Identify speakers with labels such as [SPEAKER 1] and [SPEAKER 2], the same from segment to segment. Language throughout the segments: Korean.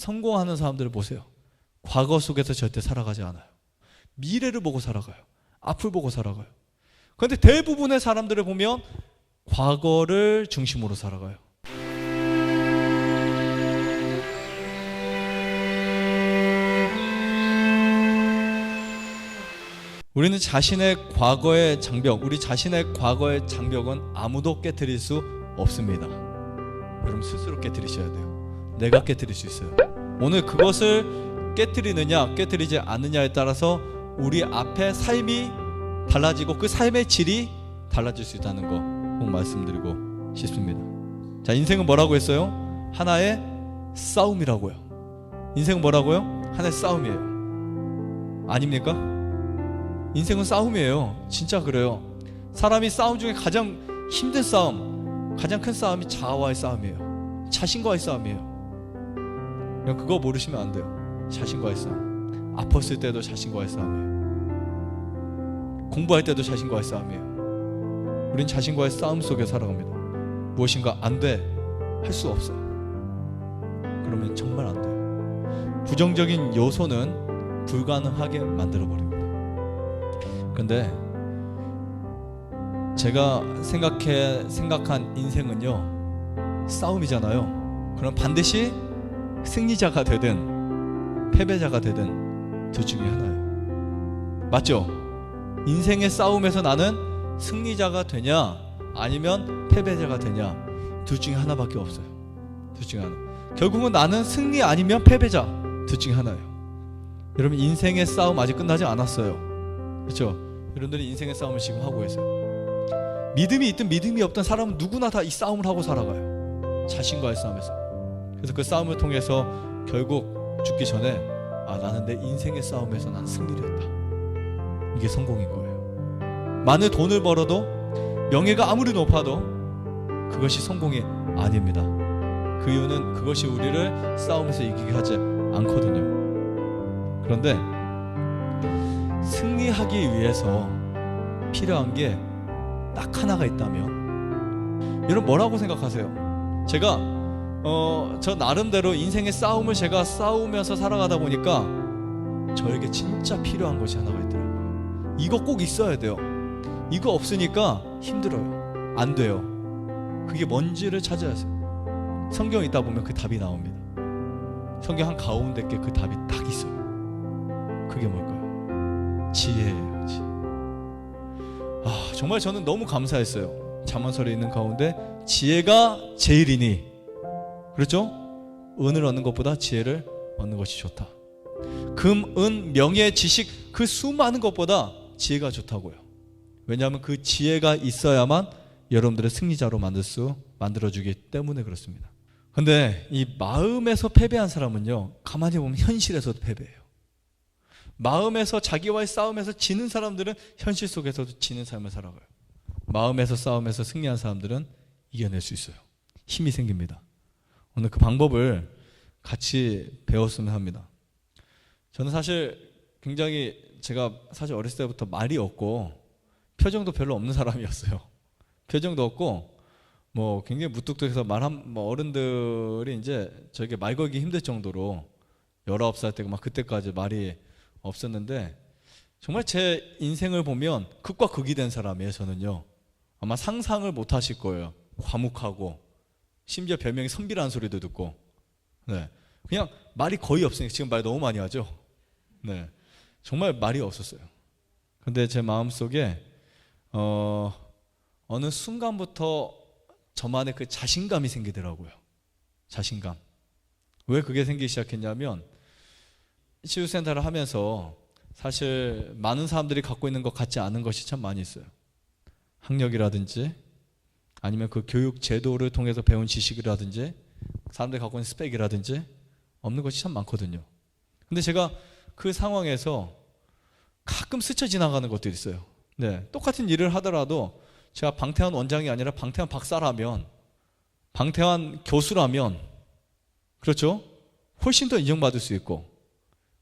[SPEAKER 1] 성공하는 사람들을 보세요. 과거 속에서 절대 살아가지 않아요. 미래를 보고 살아가요. 앞을 보고 살아가요. 그런데 대부분의 사람들을 보면 과거를 중심으로 살아가요. 우리는 자신의 과거의 장벽, 우리 자신의 과거의 장벽은 아무도 깨트릴 수 없습니다. 여러분 스스로 깨트리셔야 돼요. 내가 깨트릴 수 있어요. 오늘 그것을 깨트리느냐 깨트리지 않느냐에 따라서 우리 앞에 삶이 달라지고 그 삶의 질이 달라질 수 있다는 거 꼭 말씀드리고 싶습니다. 자, 인생은 뭐라고 했어요? 하나의 싸움이라고요. 인생은 뭐라고요? 하나의 싸움이에요. 아닙니까? 인생은 싸움이에요. 진짜 그래요. 사람이 싸움 중에 가장 힘든 싸움, 가장 큰 싸움이 자아와의 싸움이에요. 자신과의 싸움이에요. 그거 모르시면 안 돼요. 자신과의 싸움. 아팠을 때도 자신과의 싸움이에요. 공부할 때도 자신과의 싸움이에요. 우린 자신과의 싸움 속에 살아갑니다. 무엇인가 안 돼, 할 수 없어요. 그러면 정말 안 돼요. 부정적인 요소는 불가능하게 만들어버립니다. 근데 제가 생각한 인생은요, 싸움이잖아요. 그럼 반드시 승리자가 되든 패배자가 되든 둘 중에 하나예요. 맞죠? 인생의 싸움에서 나는 승리자가 되냐 아니면 패배자가 되냐, 둘 중에 하나밖에 없어요. 둘 중에 하나. 결국은 나는 승리 아니면 패배자, 둘 중에 하나예요. 여러분, 인생의 싸움 아직 끝나지 않았어요. 그렇죠? 여러분들이 인생의 싸움을 지금 하고 계세요. 믿음이 있든 믿음이 없든 사람은 누구나 다 이 싸움을 하고 살아가요. 자신과의 싸움에서. 그래서 그 싸움을 통해서 결국 죽기 전에 나는 내 인생의 싸움에서 난 승리를 했다. 이게 성공인 거예요. 많은 돈을 벌어도, 명예가 아무리 높아도 그것이 성공이 아닙니다. 그 이유는 그것이 우리를 싸움에서 이기게 하지 않거든요. 그런데 승리하기 위해서 필요한 게 딱 하나가 있다면, 여러분 뭐라고 생각하세요? 제가 저 나름대로 인생의 싸움을 제가 싸우면서 살아가다 보니까 저에게 진짜 필요한 것이 하나가 있더라고요. 이거 꼭 있어야 돼요. 이거 없으니까 힘들어요. 안 돼요. 그게 뭔지를 찾아야 해요. 성경 읽다 보면 그 답이 나옵니다. 성경 한 가운데께 그 답이 딱 있어요. 그게 뭘까요? 지혜예요. 지혜. 정말 저는 너무 감사했어요. 잠언서에 있는 가운데 지혜가 제일이니, 그렇죠? 은을 얻는 것보다 지혜를 얻는 것이 좋다. 금, 은, 명예, 지식, 그 수많은 것보다 지혜가 좋다고요. 왜냐하면 그 지혜가 있어야만 여러분들을 승리자로 만들어주기 때문에 그렇습니다. 근데 이 마음에서 패배한 사람은요, 가만히 보면 현실에서도 패배해요. 마음에서 자기와의 싸움에서 지는 사람들은 현실 속에서도 지는 삶을 살아가요. 마음에서 싸움에서 승리한 사람들은 이겨낼 수 있어요. 힘이 생깁니다. 오늘 그 방법을 같이 배웠으면 합니다. 저는 사실 굉장히, 제가 사실 어렸을 때부터 말이 없고 표정도 별로 없는 사람이었어요. 표정도 없고 뭐 굉장히 무뚝뚝해서 어른들이 이제 저에게 말 걸기 힘들 정도로 19살 때 막 그때까지 말이 없었는데, 정말 제 인생을 보면 극과 극이 된 사람이에요. 저는요, 아마 상상을 못 하실 거예요. 과묵하고, 심지어 별명이 선비라는 소리도 듣고, 네, 그냥 말이 거의 없으니까. 지금 말 너무 많이 하죠. 네, 정말 말이 없었어요. 근데 제 마음속에 어느 순간부터 저만의 그 자신감이 생기더라고요. 자신감. 왜 그게 생기기 시작했냐면, 치유센터를 하면서 사실 많은 사람들이 갖고 있는 것 같지 않은 것이 참 많이 있어요. 학력이라든지 아니면 그 교육 제도를 통해서 배운 지식이라든지 사람들이 갖고 있는 스펙이라든지 없는 것이 참 많거든요. 근데 제가 그 상황에서 가끔 스쳐 지나가는 것들이 있어요. 네, 똑같은 일을 하더라도 제가 방태환 원장이 아니라 방태환 박사라면, 방태환 교수라면, 그렇죠? 훨씬 더 인정받을 수 있고,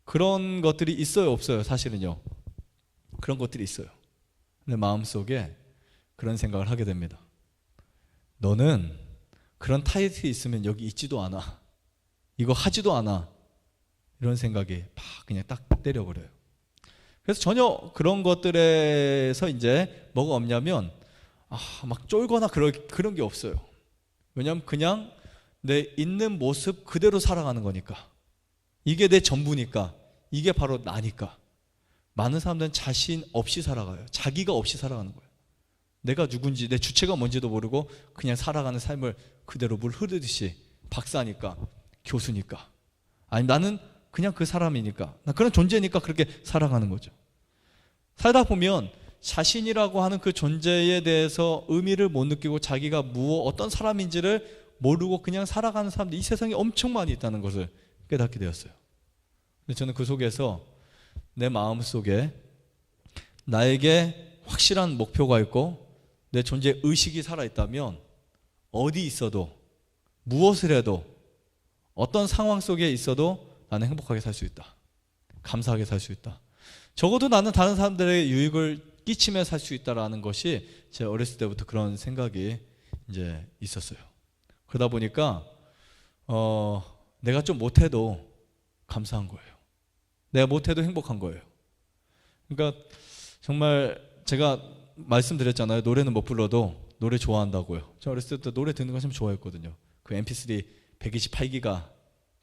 [SPEAKER 1] 그런 것들이 있어요, 없어요? 사실은요, 그런 것들이 있어요. 근데 마음속에 그런 생각을 하게 됩니다. 너는 그런 타이틀이 있으면 여기 있지도 않아. 이거 하지도 않아. 이런 생각이 막 그냥 딱 때려버려요. 그래서 전혀 그런 것들에서 이제 뭐가 없냐면 막 쫄거나 그런 게 없어요. 왜냐하면 그냥 내 있는 모습 그대로 살아가는 거니까. 이게 내 전부니까. 이게 바로 나니까. 많은 사람들은 자신 없이 살아가요. 자기가 없이 살아가는 거예요. 내가 누군지, 내 주체가 뭔지도 모르고 그냥 살아가는 삶을 그대로 물 흐르듯이 박사니까, 교수니까, 아니 나는 그냥 그 사람이니까, 나 그런 존재니까 그렇게 살아가는 거죠. 살다 보면 자신이라고 하는 그 존재에 대해서 의미를 못 느끼고 자기가 어떤 사람인지를 모르고 그냥 살아가는 사람들이 이 세상에 엄청 많이 있다는 것을 깨닫게 되었어요. 근데 저는 그 속에서 내 마음 속에 나에게 확실한 목표가 있고 내 존재 의식이 살아있다면 어디 있어도 무엇을 해도 어떤 상황 속에 있어도 나는 행복하게 살 수 있다. 감사하게 살 수 있다. 적어도 나는 다른 사람들에게 유익을 끼치며 살 수 있다라는 것이 제 어렸을 때부터 그런 생각이 이제 있었어요. 그러다 보니까 내가 좀 못해도 감사한 거예요. 내가 못해도 행복한 거예요. 그러니까 정말 제가 말씀드렸잖아요. 노래는 못 불러도 노래 좋아한다고요. 저 어렸을 때부터 노래 듣는 거 참 좋아했거든요. 그 mp3 128기가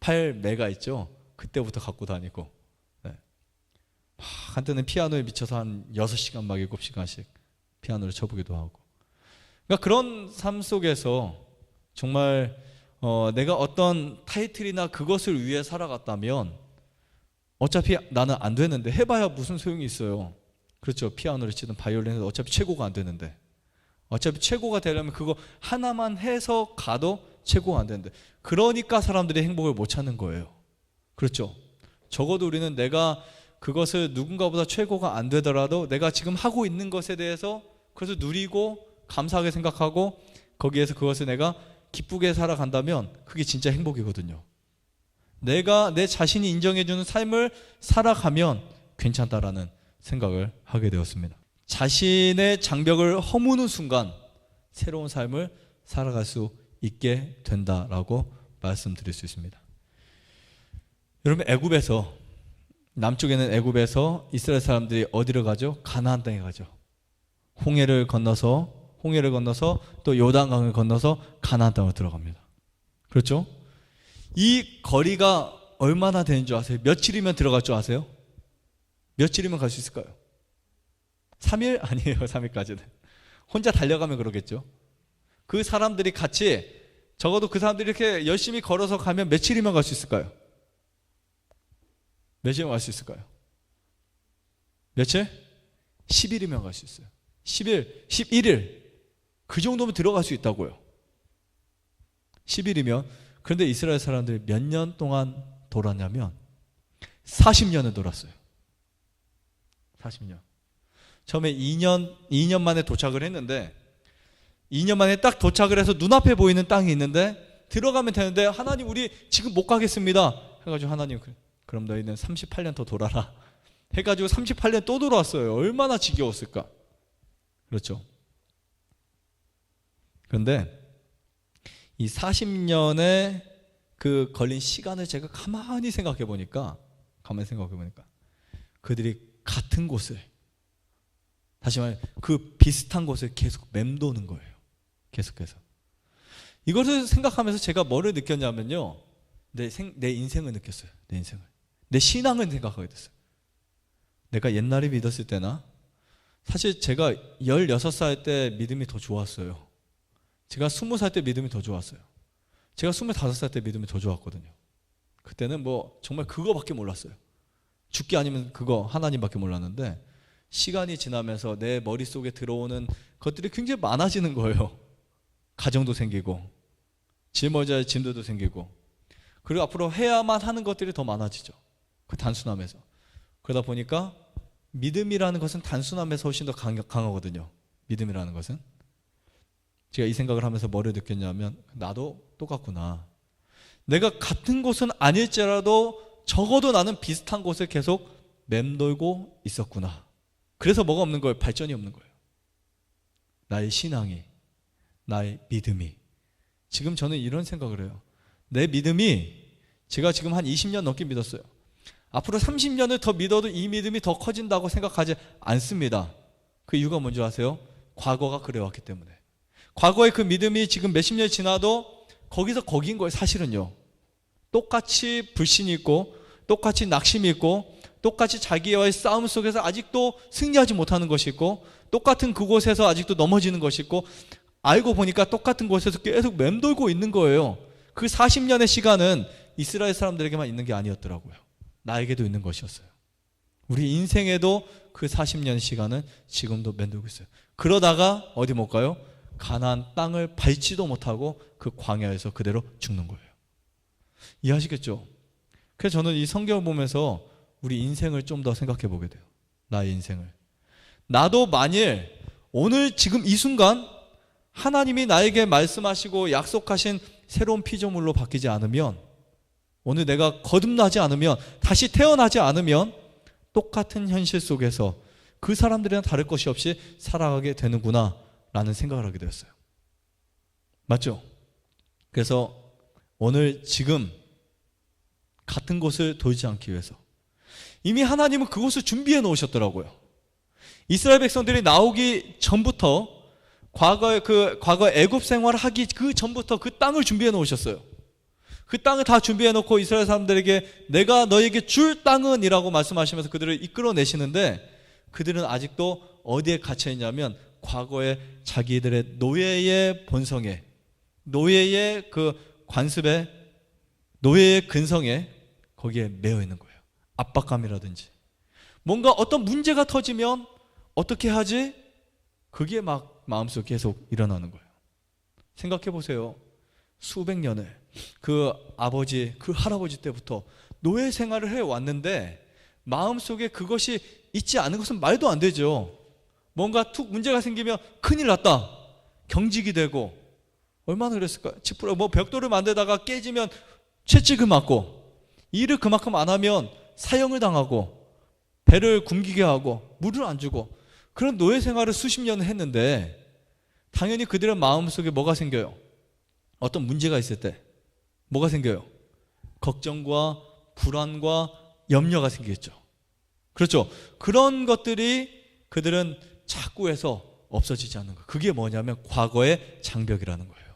[SPEAKER 1] 8메가 있죠. 그때부터 갖고 다니고, 네. 한때는 피아노에 미쳐서 한 6시간 막 7시간씩 피아노를 쳐보기도 하고. 그러니까 그런 삶 속에서 정말 내가 어떤 타이틀이나 그것을 위해 살아갔다면 어차피 나는 안 되는데, 해봐야 무슨 소용이 있어요. 그렇죠. 피아노를 치든 바이올린을 해도 어차피 최고가 안 되는데, 어차피 최고가 되려면 그거 하나만 해서 가도 최고가 안 되는데, 그러니까 사람들이 행복을 못 찾는 거예요. 그렇죠. 적어도 우리는 내가 그것을 누군가보다 최고가 안 되더라도 내가 지금 하고 있는 것에 대해서 그것을 누리고 감사하게 생각하고 거기에서 그것을 내가 기쁘게 살아간다면 그게 진짜 행복이거든요. 내가 내 자신이 인정해주는 삶을 살아가면 괜찮다라는 생각을 하게 되었습니다. 자신의 장벽을 허무는 순간 새로운 삶을 살아갈 수 있게 된다라고 말씀드릴 수 있습니다. 여러분, 애굽에서, 남쪽에는 애굽에서 이스라엘 사람들이 어디로 가죠? 가나안 땅에 가죠. 홍해를 건너서 또 요단강을 건너서 가나안 땅으로 들어갑니다. 그렇죠? 이 거리가 얼마나 되는 줄 아세요? 며칠이면 들어갈 줄 아세요? 며칠이면 갈 수 있을까요? 3일? 아니에요. 3일까지는. 혼자 달려가면 그러겠죠. 그 사람들이 같이, 적어도 그 사람들이 이렇게 열심히 걸어서 가면 며칠이면 갈 수 있을까요? 며칠이면 갈 수 있을까요? 며칠? 10일이면 갈 수 있어요. 10일, 11일. 그 정도면 들어갈 수 있다고요. 10일이면. 그런데 이스라엘 사람들이 몇 년 동안 돌았냐면 40년을 돌았어요. 40년. 처음에 2년 만에 도착을 했는데, 2년 만에 딱 도착을 해서 눈앞에 보이는 땅이 있는데 들어가면 되는데, 하나님 우리 지금 못 가겠습니다 해가지고, 하나님 그럼 너희는 38년 더 돌아라 해가지고 38년 또 돌아왔어요. 얼마나 지겨웠을까. 그렇죠. 그런데 이 40년의 그 걸린 시간을 제가 가만히 생각해 보니까 그들이 같은 곳을, 다시 말해 그 비슷한 곳을 계속 맴도는 거예요. 계속해서. 이것을 생각하면서 제가 뭐를 느꼈냐면요, 내 인생을 느꼈어요. 내 인생을, 내 신앙을 생각하게 됐어요. 내가 옛날에 믿었을 때나, 사실 제가 16살 때 믿음이 더 좋았어요. 제가 20살 때 믿음이 더 좋았어요. 제가 25살 때 믿음이 더 좋았거든요. 그때는 뭐 정말 그거밖에 몰랐어요. 죽기 아니면 그거 하나님밖에 몰랐는데, 시간이 지나면서 내 머릿속에 들어오는 것들이 굉장히 많아지는 거예요. 가정도 생기고, 짊어져야 할 짐들도 생기고, 그리고 앞으로 해야만 하는 것들이 더 많아지죠. 그 단순함에서. 그러다 보니까 믿음이라는 것은 단순함에서 훨씬 더 강하거든요. 믿음이라는 것은. 제가 이 생각을 하면서 뭐를 느꼈냐면, 나도 똑같구나. 내가 같은 곳은 아닐지라도 적어도 나는 비슷한 곳을 계속 맴돌고 있었구나. 그래서 뭐가 없는 거예요? 발전이 없는 거예요. 나의 신앙이, 나의 믿음이. 지금 저는 이런 생각을 해요. 내 믿음이 제가 지금 한 20년 넘게 믿었어요. 앞으로 30년을 더 믿어도 이 믿음이 더 커진다고 생각하지 않습니다. 그 이유가 뭔지 아세요? 과거가 그래왔기 때문에. 과거의 그 믿음이 지금 몇십 년이 지나도 거기서 거긴 거예요. 사실은요. 똑같이 불신이 있고 똑같이 낙심이 있고 똑같이 자기와의 싸움 속에서 아직도 승리하지 못하는 것이 있고 똑같은 그곳에서 아직도 넘어지는 것이 있고 알고 보니까 똑같은 곳에서 계속 맴돌고 있는 거예요. 그 40년의 시간은 이스라엘 사람들에게만 있는 게 아니었더라고요. 나에게도 있는 것이었어요. 우리 인생에도 그 40년 시간은 지금도 맴돌고 있어요. 그러다가 어디 못 가요? 가나안 땅을 밟지도 못하고 그 광야에서 그대로 죽는 거예요. 이해하시겠죠? 그래서 저는 이 성경을 보면서 우리 인생을 좀 더 생각해 보게 돼요. 나의 인생을. 나도 만일 오늘 지금 이 순간 하나님이 나에게 말씀하시고 약속하신 새로운 피조물로 바뀌지 않으면, 오늘 내가 거듭나지 않으면, 다시 태어나지 않으면 똑같은 현실 속에서 그 사람들이랑 다를 것이 없이 살아가게 되는구나 라는 생각을 하게 되었어요. 맞죠? 그래서 오늘 지금 같은 곳을 돌지 않기 위해서 이미 하나님은 그곳을 준비해 놓으셨더라고요. 이스라엘 백성들이 나오기 전부터 과거 애굽 생활을 하기 그 전부터 그 땅을 준비해 놓으셨어요. 그 땅을 다 준비해 놓고 이스라엘 사람들에게 내가 너에게 줄 땅은 이라고 말씀하시면서 그들을 이끌어 내시는데, 그들은 아직도 어디에 갇혀 있냐면 과거의 자기들의 노예의 본성에, 노예의 그 관습에, 노예의 근성에 거기에 매여 있는 거예요. 압박감이라든지 뭔가 어떤 문제가 터지면 어떻게 하지? 그게 막 마음속에 계속 일어나는 거예요. 생각해 보세요. 수백 년을 그 아버지, 그 할아버지 때부터 노예 생활을 해왔는데 마음속에 그것이 있지 않은 것은 말도 안 되죠. 뭔가 툭 문제가 생기면 큰일 났다, 경직이 되고, 얼마나 그랬을까요? 뭐 벽돌을 만들다가 깨지면 채찍을 맞고, 일을 그만큼 안 하면 사형을 당하고, 배를 굶기게 하고, 물을 안 주고, 그런 노예 생활을 수십 년을 했는데 당연히 그들의 마음속에 뭐가 생겨요? 어떤 문제가 있을 때 뭐가 생겨요? 걱정과 불안과 염려가 생기겠죠. 그렇죠? 그런 것들이 그들은 자꾸 해서 없어지지 않는 거예요. 그게 뭐냐면 과거의 장벽이라는 거예요.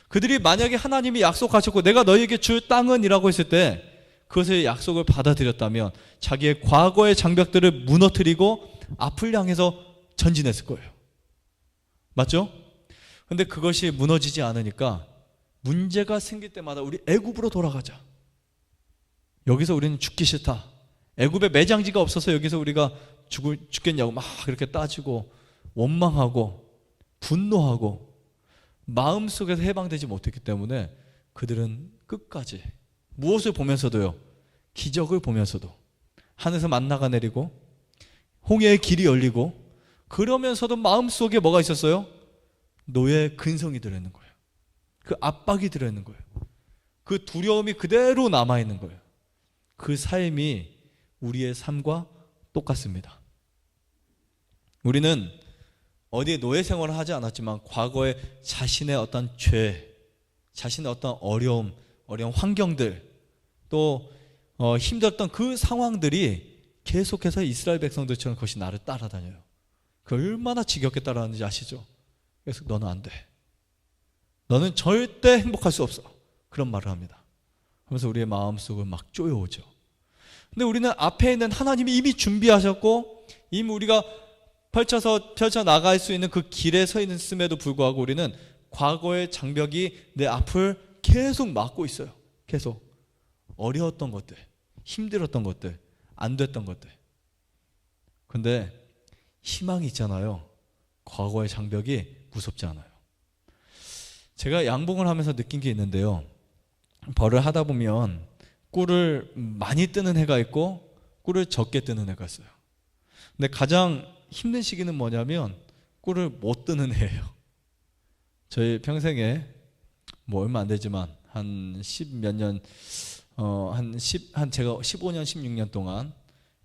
[SPEAKER 1] 그들이 만약에 하나님이 약속하셨고 내가 너희에게 줄 땅은 이라고 했을 때 그것의 약속을 받아들였다면 자기의 과거의 장벽들을 무너뜨리고 앞을 향해서 전진했을 거예요. 맞죠? 근데 그것이 무너지지 않으니까 문제가 생길 때마다 우리 애굽으로 돌아가자. 여기서 우리는 죽기 싫다. 애굽에 매장지가 없어서 여기서 우리가 죽겠냐고 막 그렇게 따지고 원망하고 분노하고 마음속에서 해방되지 못했기 때문에 그들은 끝까지 무엇을 보면서도요, 기적을 보면서도 하늘에서 만나가 내리고 홍해의 길이 열리고, 그러면서도 마음속에 뭐가 있었어요? 노예의 근성이 들어있는 거예요. 그 압박이 들어있는 거예요. 그 두려움이 그대로 남아있는 거예요. 그 삶이 우리의 삶과 똑같습니다. 우리는 어디에 노예 생활을 하지 않았지만 과거에 자신의 어떤 죄, 자신의 어떤 어려운 환경들, 또 힘들었던 그 상황들이 계속해서 이스라엘 백성들처럼 그것이 나를 따라다녀요. 그 얼마나 지겹게 따라하는지 아시죠? 그래서 너는 안 돼. 너는 절대 행복할 수 없어. 그런 말을 합니다. 하면서 우리의 마음속을 막 쪼여오죠. 근데 우리는 앞에 있는 하나님이 이미 준비하셨고 이미 우리가 펼쳐 나갈 수 있는 그 길에 서 있음에도 불구하고 우리는 과거의 장벽이 내 앞을 계속 막고 있어요. 계속 어려웠던 것들, 힘들었던 것들, 안 됐던 것들. 근데 희망이 있잖아요. 과거의 장벽이 무섭지 않아요. 제가 양봉을 하면서 느낀 게 있는데요, 벌을 하다 보면 꿀을 많이 뜨는 해가 있고 꿀을 적게 뜨는 해가 있어요. 근데 가장 힘든 시기는 뭐냐면 꿀을 못 뜨는 해예요. 저희 평생에 뭐 얼마 안 되지만 한 10몇 년, 제가 15년, 16년 동안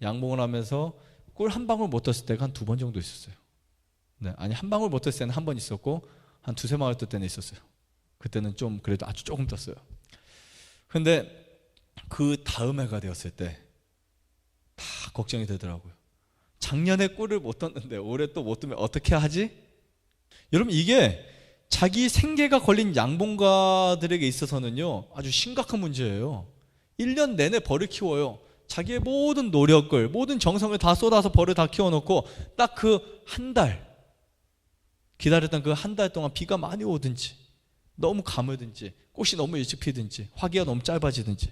[SPEAKER 1] 양봉을 하면서 꿀 한 방울 못 떴을 때가 한 2번 정도 있었어요. 네, 아니 한 방울 못 떴을 때는 한 번 있었고 한 2-3방울 뜰 때는 있었어요. 그때는 좀 그래도 아주 조금 떴어요. 근데 그 다음 해가 되었을 때 다 걱정이 되더라고요. 작년에 꿀을 못 떴는데 올해 또 못 뜨면 어떻게 하지? 여러분, 이게 자기 생계가 걸린 양봉가들에게 있어서는요 아주 심각한 문제예요. 1년 내내 벌을 키워요. 자기의 모든 노력을, 모든 정성을 다 쏟아서 벌을 다 키워놓고 딱 그 한 달, 기다렸던 그 한 달 동안 비가 많이 오든지 너무 가물든지 꽃이 너무 일찍 피든지 화기가 너무 짧아지든지,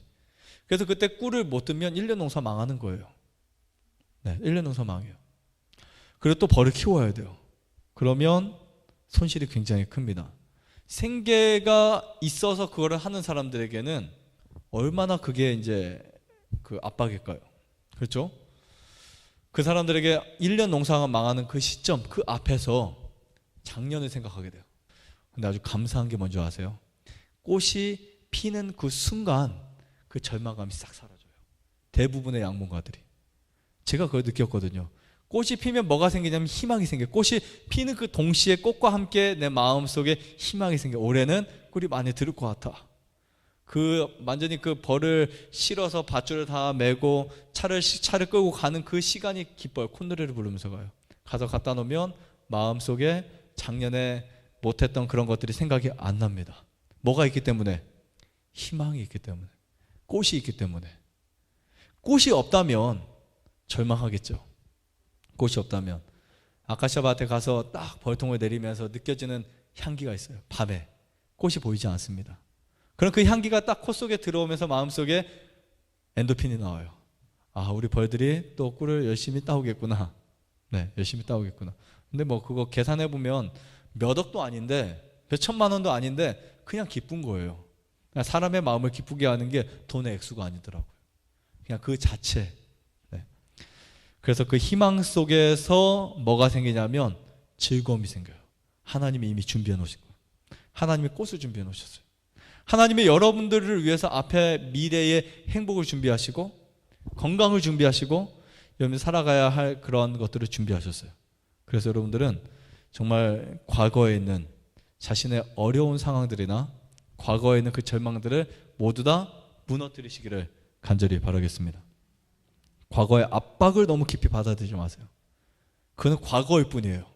[SPEAKER 1] 그래서 그때 꿀을 못 뜨면 1년 농사 망하는 거예요. 네, 1년 농사 망해요. 그리고 또 벌을 키워야 돼요. 그러면 손실이 굉장히 큽니다. 생계가 있어서 그거를 하는 사람들에게는 얼마나 그게 이제 그 압박일까요? 그렇죠? 그 사람들에게 1년 농사가 망하는 그 시점, 그 앞에서 작년을 생각하게 돼요. 근데 아주 감사한 게 뭔지 아세요? 꽃이 피는 그 순간 그 절망감이 싹 사라져요. 대부분의 양봉가들이. 제가 그걸 느꼈거든요. 꽃이 피면 뭐가 생기냐면 희망이 생겨요. 꽃이 피는 그 동시에 꽃과 함께 내 마음속에 희망이 생겨요. 올해는 꿀이 많이 들을 것 같아. 완전히 그 벌을 실어서 밧줄을 다 메고 차를 끌고 가는 그 시간이 기뻐요. 콧노래를 부르면서 가요. 가서 갖다 놓으면 마음속에 작년에 못했던 그런 것들이 생각이 안 납니다. 뭐가 있기 때문에? 희망이 있기 때문에, 꽃이 있기 때문에. 꽃이 없다면 절망하겠죠. 꽃이 없다면. 아카시아 밭에 가서 딱 벌통을 내리면서 느껴지는 향기가 있어요. 밤에 꽃이 보이지 않습니다. 그럼 그 향기가 딱 코 속에 들어오면서 마음속에 엔도핀이 나와요. 아, 우리 벌들이 또 꿀을 열심히 따오겠구나. 네, 열심히 따오겠구나. 근데 뭐 그거 계산해 보면 몇 억도 아닌데, 몇 천만 원도 아닌데 그냥 기쁜 거예요. 그냥 사람의 마음을 기쁘게 하는 게 돈의 액수가 아니더라고요. 그냥 그 자체. 네. 그래서 그 희망 속에서 뭐가 생기냐면 즐거움이 생겨요. 하나님이 이미 준비해 놓으신 거예요. 하나님이 꽃을 준비해 놓으셨어요. 하나님이 여러분들을 위해서 앞에 미래의 행복을 준비하시고 건강을 준비하시고 여러분이 살아가야 할 그런 것들을 준비하셨어요. 그래서 여러분들은 정말 과거에 있는 자신의 어려운 상황들이나 과거에 있는 그 절망들을 모두 다 무너뜨리시기를 간절히 바라겠습니다. 과거의 압박을 너무 깊이 받아들이지 마세요. 그건 과거일 뿐이에요.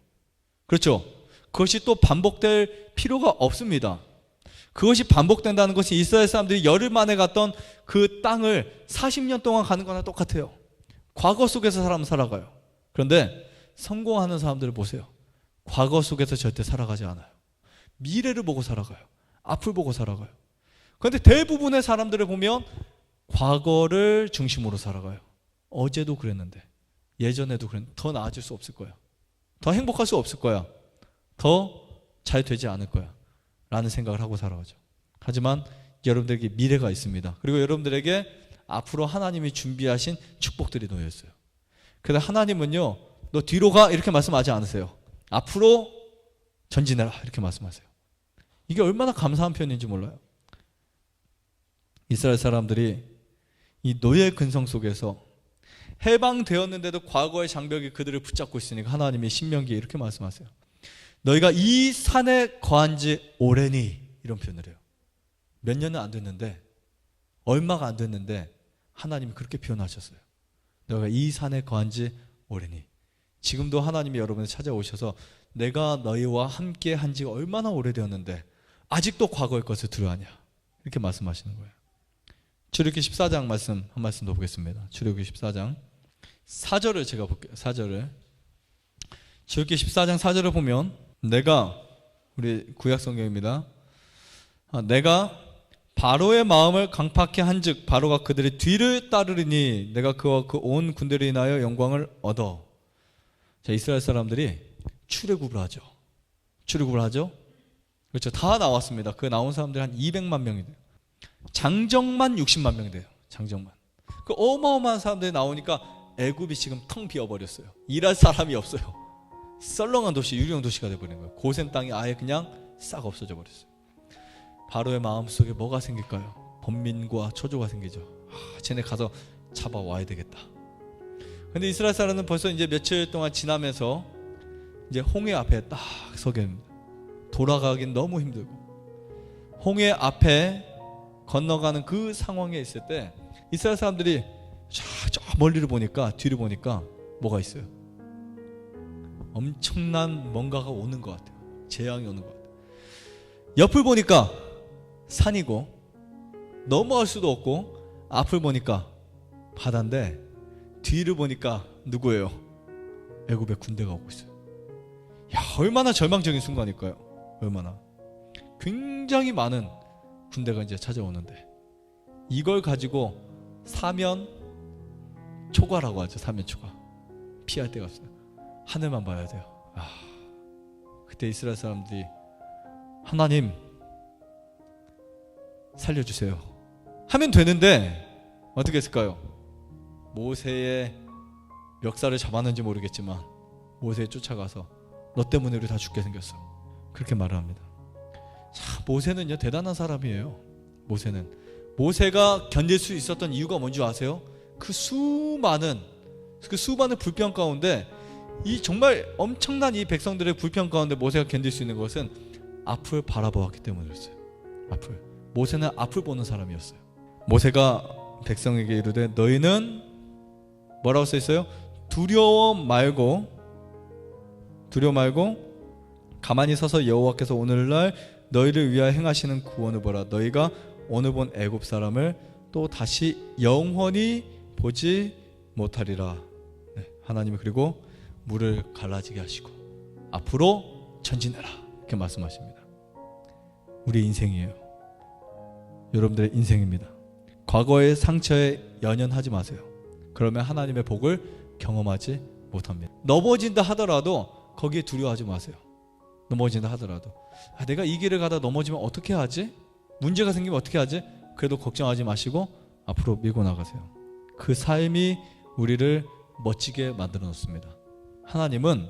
[SPEAKER 1] 그렇죠? 그것이 또 반복될 필요가 없습니다. 그것이 반복된다는 것이 이스라엘 사람들이 열흘 만에 갔던 그 땅을 40년 동안 가는 거나 똑같아요. 과거 속에서 사람은 살아가요. 그런데 성공하는 사람들을 보세요. 과거 속에서 절대 살아가지 않아요. 미래를 보고 살아가요. 앞을 보고 살아가요. 그런데 대부분의 사람들을 보면 과거를 중심으로 살아가요. 어제도 그랬는데, 예전에도 그랬는데 더 나아질 수 없을 거야. 더 행복할 수 없을 거야. 더 잘 되지 않을 거야 라는 생각을 하고 살아가죠. 하지만 여러분들에게 미래가 있습니다. 그리고 여러분들에게 앞으로 하나님이 준비하신 축복들이 놓여 있어요. 그래서 하나님은요, 너 뒤로 가 이렇게 말씀하지 않으세요. 앞으로 전진해라 이렇게 말씀하세요. 이게 얼마나 감사한 표현인지 몰라요. 이스라엘 사람들이 이 노예 근성 속에서 해방되었는데도 과거의 장벽이 그들을 붙잡고 있으니까 하나님이 신명기에 이렇게 말씀하세요. 너희가 이 산에 거한 지 오래니, 이런 표현을 해요. 몇 년은 안 됐는데, 얼마가 안 됐는데 하나님이 그렇게 표현하셨어요. 너희가 이 산에 거한 지 오래니. 지금도 하나님이 여러분을 찾아오셔서 내가 너희와 함께 한 지가 얼마나 오래되었는데 아직도 과거의 것을 두려워하냐, 이렇게 말씀하시는 거예요. 출애굽기 14장 말씀 한 말씀 더 보겠습니다. 출애굽기 14장 4절을 제가 볼게요. 4절을. 출애굽기 14장 4절을 보면, 내가, 우리 구약 성경입니다. 내가 바로의 마음을 강팍케 한즉 바로가 그들의 뒤를 따르리니 내가 그와 그 온 군대를 인하여 영광을 얻어. 자, 이스라엘 사람들이 출애굽을 하죠. 출애굽을 하죠. 그렇죠. 다 나왔습니다. 그 나온 사람들이 한 200만 명이 돼요. 장정만 60만 명이 돼요. 장정만. 그 어마어마한 사람들이 나오니까 애굽이 지금 텅 비어버렸어요. 일할 사람이 없어요. 썰렁한 도시, 유령 도시가 돼버린 거예요. 고센 땅이 아예 그냥 싹 없어져 버렸어요. 바로의 마음속에 뭐가 생길까요? 번민과 초조가 생기죠. 쟤네 가서 잡아와야 되겠다. 근데 이스라엘 사람은 벌써 이제 며칠 동안 지나면서 이제 홍해 앞에 딱 서게 됩니다. 돌아가긴 너무 힘들고 홍해 앞에 건너가는 그 상황에 있을 때 이스라엘 사람들이 저 멀리를 보니까, 뒤를 보니까 뭐가 있어요? 엄청난 뭔가가 오는 것 같아요. 재앙이 오는 것 같아요. 옆을 보니까 산이고 넘어갈 수도 없고, 앞을 보니까 바다인데 뒤를 보니까 누구예요? 애굽의 군대가 오고 있어요. 야, 얼마나 절망적인 순간일까요? 얼마나. 굉장히 많은 군대가 이제 찾아오는데, 이걸 가지고 사면 초과라고 하죠. 사면 초과. 피할 데가 없어요. 하늘만 봐야 돼요. 그때 이스라엘 사람들이 하나님 살려주세요 하면 되는데 어떻게 했을까요? 모세의 멱살을 잡았는지 모르겠지만 모세에 쫓아가서 너 때문에 우리 다 죽게 생겼어, 그렇게 말을 합니다. 자, 모세는요 대단한 사람이에요. 모세가 견딜 수 있었던 이유가 뭔지 아세요? 그 수많은 불평 가운데, 이 정말 엄청난 이 백성들의 불평 가운데 모세가 견딜 수 있는 것은 앞을 바라보았기 때문이었어요. 모세는 앞을 보는 사람이었어요. 모세가 백성에게 이르되 너희는 뭐라고 써 있어요? 두려워 말고 가만히 서서 여호와께서 오늘날 너희를 위하여 행하시는 구원을 보라. 너희가 오늘 본 애굽 사람을 또 다시 영원히 보지 못하리라. 하나님이 그리고 물을 갈라지게 하시고 앞으로 전진해라, 이렇게 말씀하십니다. 우리 인생이에요. 여러분들의 인생입니다. 과거의 상처에 연연하지 마세요. 그러면 하나님의 복을 경험하지 못합니다. 넘어진다 하더라도 거기에 두려워하지 마세요. 넘어진다 하더라도 내가 이 길을 가다 넘어지면 어떻게 하지? 문제가 생기면 어떻게 하지? 그래도 걱정하지 마시고 앞으로 밀고 나가세요. 그 삶이 우리를 멋지게 만들어 놓습니다. 하나님은,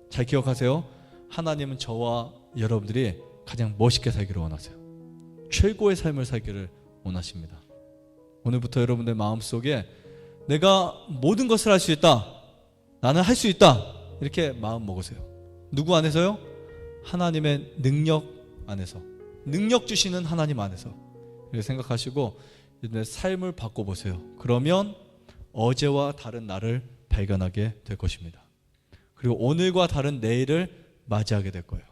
[SPEAKER 1] 잘 기억하세요, 하나님은 저와 여러분들이 가장 멋있게 살기를 원하세요. 최고의 삶을 살기를 원하십니다. 오늘부터 여러분들 마음속에 내가 모든 것을 할 수 있다, 나는 할 수 있다, 이렇게 마음 먹으세요. 누구 안에서요? 하나님의 능력 안에서, 능력 주시는 하나님 안에서 이렇게 생각하시고 삶을 바꿔보세요. 그러면 어제와 다른 나를 발견하게 될 것입니다. 그리고 오늘과 다른 내일을 맞이하게 될 거예요.